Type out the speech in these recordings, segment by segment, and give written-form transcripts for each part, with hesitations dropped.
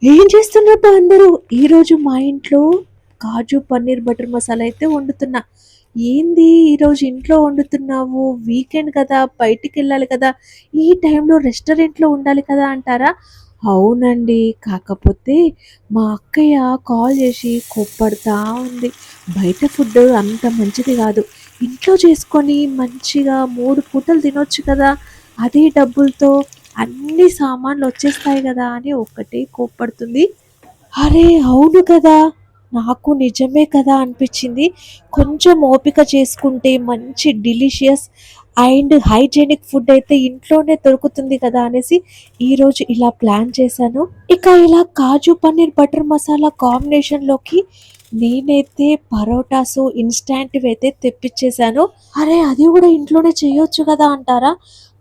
ఏం చేస్తున్నబ్బా అందరూ? ఈరోజు మా ఇంట్లో కాజు పన్నీర్ బటర్ మసాలా అయితే వండుతున్నా. ఏంది ఈరోజు ఇంట్లో వండుతున్నావు? వీకెండ్ కదా! బయటికెళ్ళాలి కదా! ఈ టైంలో రెస్టారెంట్‌లో ఉండాలి కదా అంటారా? అవునండి. కాకపోతే మా అక్కయ్య కాల్ చేసి కోప్పడతా ఉంది. బయట ఫుడ్ అంత మంచిది కాదు. ఇంట్లో చేసుకొని మంచిగా 3 పూటలు తినొచ్చు కదా! అదే డబ్బులతో అన్ని సామాన్లొచ్చేస్తాయి గదా! అని ఒక్కటే కోప్పడుతుంది. అరే! అవును కదా! నాకు నిజమే కదా అనిపిచ్చింది. కొంచెం ఓపిక చేసుకుంటే మంచి డెలిషియస్ అండ్ హైజీనిక్ ఫుడ్ అయితే ఇంట్లోనే దొరుకుతుంది కదా అనేసి ఈరోజు ఇలా ప్లాన్ చేశాను. ఇక ఇలా కాజు పన్నీర్ బటర్ మసాలా కాంబినేషన్‌లోకి నేనైతే పరోటాసు ఇన్‌స్టాంట్‌వయితే తెప్పిచ్చేసాను. అరే! అది గూడా ఇంట్లోనే చేయొచ్చు గదా అంటారా?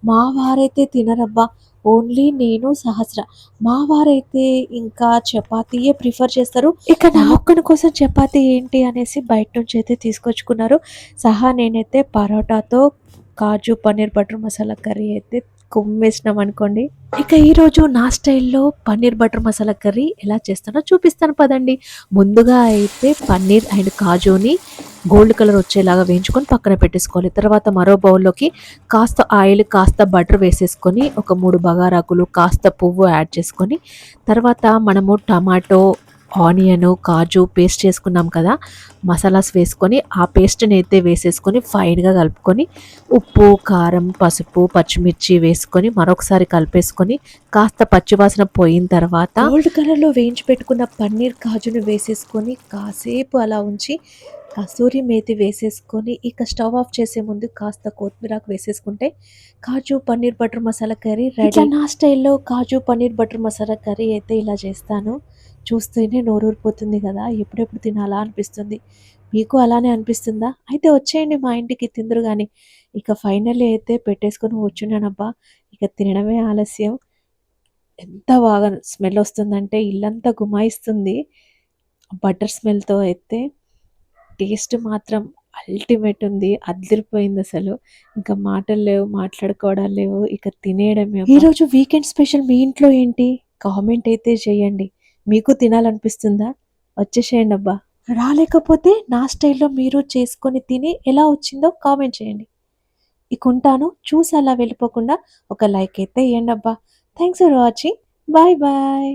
మా వారైతే తినరబ్బా! ఓన్లీ నేను, సహస్ర. మా వారైతే ఇంకా చపాతీయే ప్రిఫర్ చేస్తారు. ఇక నా ఒక్కడి కోసం చపాతీ ఏంటి అనేసి బయట నుంచయితే తీసుకొచ్చుకున్నారు. నేనైతే పరోటాతో కాజు పన్నీర్ బటర్ మసాలా కర్రీ అయితే కుమ్మేసినామనుకోండి. ఇక ఈరోజు నా స్టైల్‌లో పన్నీర్ బటర్ మసాలా కర్రీ ఎలా చేస్తానో చూపిస్తాను పదండి. ముందుగా అయితే పన్నీర్ అండ్ కాజుని గోల్డ్ కలర్ వచ్చేలాగా వేయించుకొని పక్కన పెట్టేసుకోవాలి. తర్వాత మరో బౌల్‌లోకి కాస్త ఆయిల్, కాస్త బటర్ వేసేసుకొని, ఒక 3 బగారాకులు, కాస్త పువ్వు యాడ్ చేసుకొని, తర్వాత మనము టమాటో, ఆనియను, కాజు పేస్ట్ చేసుకున్నాం కదా! మసాలాస్ వేసుకొని, ఆ పేస్ట్‌నైతే వేసేసుకొని ఫైన్‌గా కలుపుకొని, ఉప్పు, కారం, పసుపు, పచ్చిమిర్చి వేసుకొని, మరొకసారి కలిపేసుకొని, కాస్త పచ్చివాసన పోయిన తర్వాత గోల్డ్ కలర్‌లో వేయించి పెట్టుకున్న పన్నీర్, కాజుని వేసేసుకొని, కాసేపు అలా ఉంచి, కసూరి మేతి వేసేసుకొని, ఇక స్టవ్ ఆఫ్ చేసే ముందు కాస్త కొత్తిమీరాకు వేసేసుకుంటే, kaju paneer butter masala curry ready. ఇట్లా నా స్టైల్‌లో కాజు పన్నీర్ బటర్ మసాలా కర్రీ అయితే ఇలా చేస్తాను. చూస్తేనే నోరూరిపోతుంది కదా! ఎప్పుడెప్పుడు తినాలా అనిపిస్తుంది. మీకు అలానే అనిపిస్తుందా? అయితే వచ్చేయండి మా ఇంటికి తిందురు గాని. ఇక ఫైనల్లీ అయితే పెట్టేసుకొని కూర్చున్నానబ్బా! ఇక తినడమే ఆలస్యం. ఎంత బాగా స్మెల్ వస్తుందంటే ఇల్లంతా గుమాయిస్తుంది. బటర్ స్మెల్‌తో అయితే టేస్ట్ మాత్రం అల్టిమేట్ ఉంది. అద్దిరిపోయిందసలు. ఇంకా మాటలు లేవు, మాట్లాడుకోవడాలు లేవు. ఇక తినేయడమే అబ్బా! ఈరోజు వీకెండ్ స్పెషల్ మీ ఇంట్లో ఏంటి? కామెంట్ అయితే చేయండి. మీకు తినాలనిపిస్తుందా? వచ్చేసేయండబ్బా! రాలేకపోతే నా స్టైల్‌లో మీరు చేసుకొని తిని ఎలా వచ్చిందో కామెంట్ చేయండి. ఇక ఉంటాను. చూసి అలా వెళ్ళిపోకుండా ఒక లైక్ అయితే ఎయండబ్బా! Thanks for watching. Bye bye.